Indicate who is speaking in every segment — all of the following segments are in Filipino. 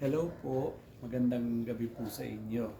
Speaker 1: Hello po, magandang gabi po sa inyo.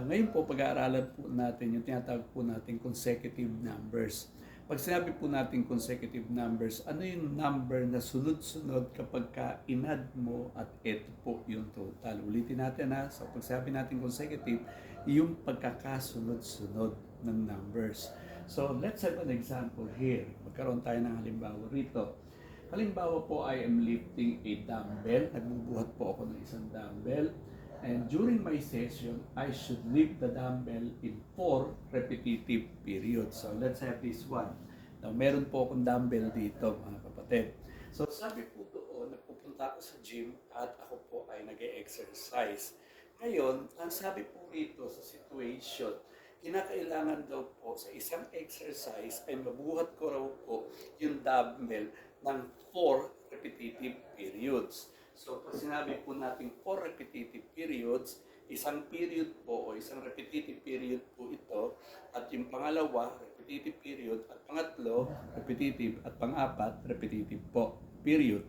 Speaker 1: Ngayon po, pag-aaralan po natin yung tinatawag po natin consecutive numbers. Pag sinabi po natin consecutive numbers, ano yung number na sunod-sunod kapag ka-inadd mo at ito po yung total. Ulitin natin so pag sinabi natin consecutive, yung pagkakasunod-sunod ng numbers. So let's have an example here. Magkaroon tayo ng halimbawa rito. Halimbawa po, I am lifting a dumbbell. Nagbubuhat po ako ng isang dumbbell. And during my session, I should lift the dumbbell in 4 repetitive periods. So let's have this one. Now, meron po akong dumbbell dito, mga kapatid. So sabi po doon, nagpupunta ako sa gym at ako po ay nag-exercise. Ngayon, ang sabi po rito sa situation, kinakailangan daw po sa isang exercise ay mabuhat ko raw po yung dumbbell ng 4 repetitive periods. So, pag sinabi po natin 4 repetitive periods, isang period po o isang repetitive period po ito at yung pangalawa, repetitive period at pangatlo, repetitive at pang-apat, repetitive po, period.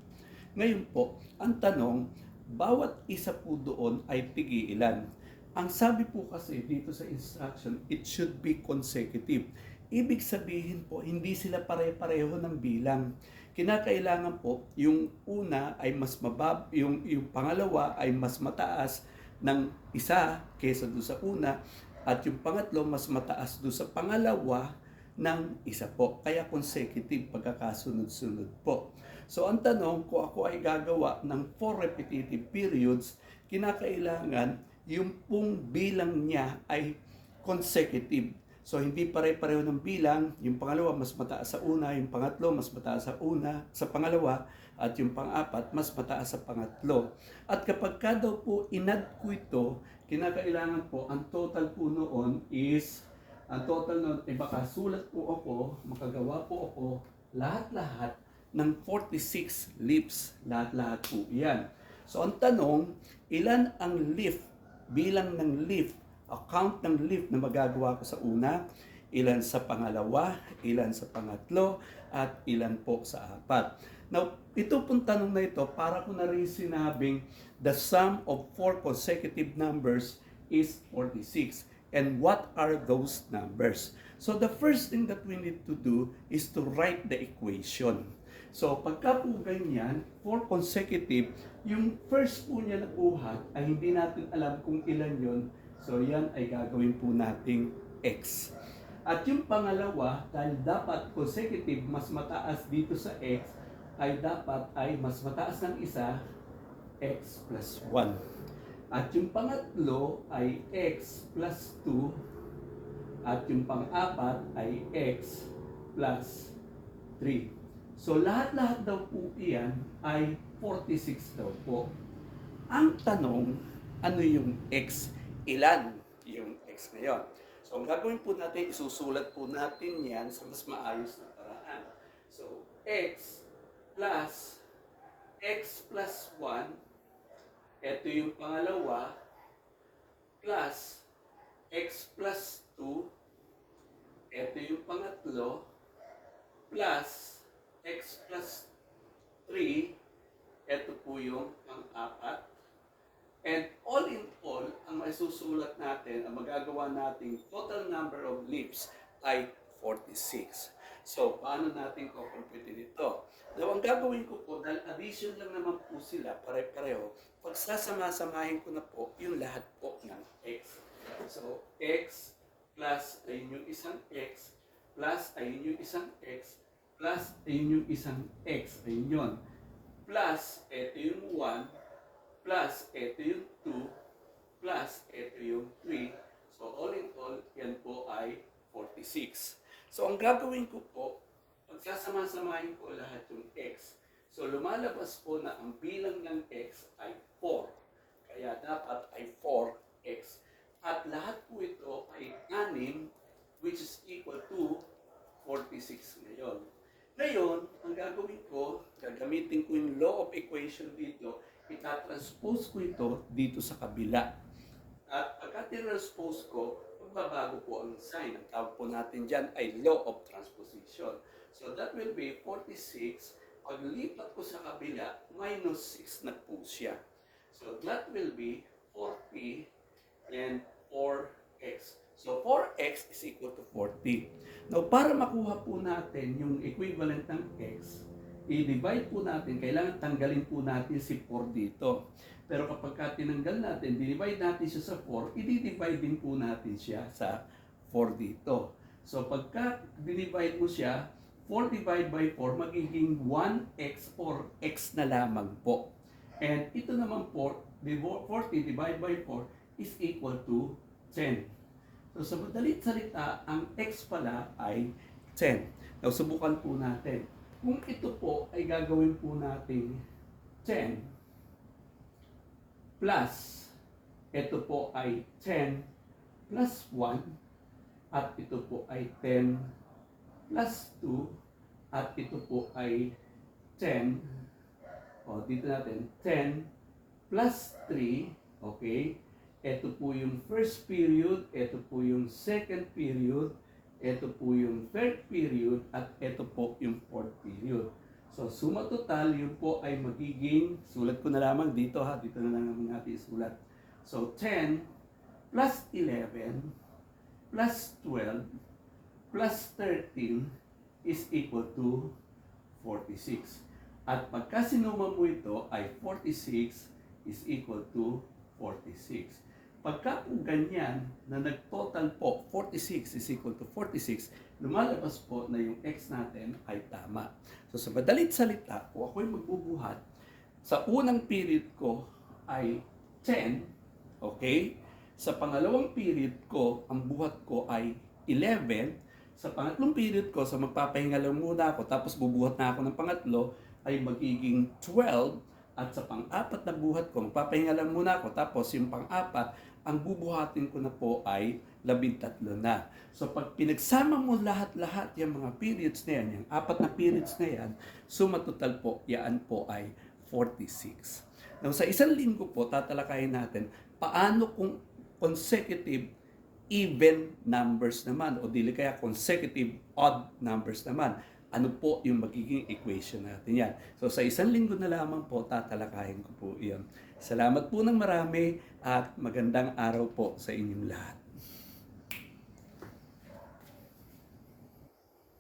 Speaker 1: Ngayon po, ang tanong, bawat isa po doon ay tigi-ilan. Ang sabi po kasi dito sa instruction, it should be consecutive. Ibig sabihin po, hindi sila pare-pareho ng bilang. Kinakailangan po, yung una ay mas mabab, yung pangalawa ay mas mataas ng isa kaysa doon sa una, at yung pangatlo mas mataas doon sa pangalawa ng isa po. Kaya consecutive, pagkakasunod-sunod po. So ang tanong, kung ako ay gagawa ng 4 repetitive periods, kinakailangan yung pong bilang niya ay consecutive. So hindi pare-pareho ng bilang, yung pangalawa mas mataas sa una, yung pangatlo mas mataas sa una, sa pangalawa, at yung pang-apat mas mataas sa pangatlo. At kapag ka daw po inadd ko ito, kinakailangan po, ang total po noon is, ang total noon ay baka sulat po ako, makagawa po ako, lahat-lahat ng 46 lifts, lahat-lahat po yan. So ang tanong, ilan ang lift, bilang ng lift, account ng lift na magagawa ko sa una, ilan sa pangalawa, ilan sa pangatlo, at ilan po sa apat. Now, ito pong tanong na ito, para ko na rin sinabing the sum of 4 consecutive numbers is 46. And what are those numbers? So the first thing that we need to do is to write the equation. So pagka po ganyan, 4 consecutive, yung first po niya na buhat ay hindi natin alam kung ilan yon. So yan ay gagawin po nating x. At yung pangalawa, dahil dapat consecutive, mas mataas dito sa x, ay dapat ay mas mataas ng isa, x plus 1. At yung pangatlo ay x plus 2. At yung pang-apat ay x plus 3. So lahat-lahat daw po iyan ay 46 daw po. Ang tanong, ano yung x? Ilan yung x ngayon? So ang gagawin po natin, isusulat po natin yan sa mas maayos na paraan. So x plus 1, ito yung pangalawa, plus x plus 2, ito yung pangatlo, plus x plus 3, ito po yung pang-apat. And all in all, ang maisusulat natin, ang magagawa nating total number of leaps ay 46. So, paano natin kukumpute dito? Now, ang gagawin ko po, dahil addition lang naman po sila, pare-pareho, pagsasama-samahin ko na po yung lahat po ng x. So, x plus ayun yung isang x, plus ayun yung isang x, plus ayun yung isang x, ayun yun. Plus, ito yung 1, plus ito yung 2, plus ito yung 3. So all in all, yan po ay 46. So ang gagawin ko po, pagsasama-samahin ko lahat yung x. So lumalabas po na ang bilang ng x ay 4. Kaya dapat ay 4x. At lahat po ito ay 6, which is equal to 46 ngayon. Ngayon, ang gagawin ko, gagamitin ko yung law of equation dito, itatranspose ko ito dito sa kabila. At pagka tinranspose ko, magbabago po ang sign. Ang tawag po natin dyan ay law of transposition. So that will be 46. Pag lipat ko sa kabila, minus 6 na po siya. So that will be 40 and 4x. So 4x is equal to 40. Now, para makuha po natin yung equivalent ng x, i-divide po natin, kailangan tanggalin po natin si 4 dito. Pero kapag tinanggal natin, divide natin siya sa 4, i-divide din po natin siya sa 4 dito. So pagka divide mo siya, 4 divided by 4, magiging 1x or x na lamang po. And ito naman po, 40 divided by 4 is equal to 10. So sa madalit salita, ang x pala ay 10. Now subukan po natin. Kung ito po ay gagawin po natin 10 plus, ito po ay 10 plus 1, at ito po ay 10 plus 2, at ito po ay 10, dito natin, 10 plus 3, okay? Ito po yung first period, ito po yung second period, ito po yung third period, at ito po yung fourth period. So, suma total, yun po ay magiging, sulat ko na lamang dito ha, dito na lang naman natin isulat. So, 10 plus 11 plus 12 plus 13 is equal to 46. At pagka sinuma mo ito ay 46 is equal to 46. Pagka po ganyan na nag-total po 46 is equal to 46, lumalabas po na yung x natin ay tama. So sa madalit salita, kung ako'y magbubuhat, sa unang period ko ay 10, okay? Sa pangalawang period ko, ang buhat ko ay 11. Sa pangatlong period ko, sa magpapahinga lang muna ako, tapos bubuhat na ako ng pangatlo, ay magiging 12. At sa pang-apat na buhat ko, magpapahinga lang muna ako, tapos yung pang-apat, ang bubuhatin ko na po ay 13 na. So pag pinagsama mo lahat-lahat yung mga periods na yan, yung apat na periods na yan, suma total po, yan po ay 46. Now sa isang linggo po, tatalakayin natin, paano kung consecutive even numbers naman, o dili kaya consecutive odd numbers naman. Ano po yung magiging equation natin yan. So sa isang linggo na lamang po, tatalakayin ko po iyon. Salamat po ng marami at magandang araw po sa inyong lahat.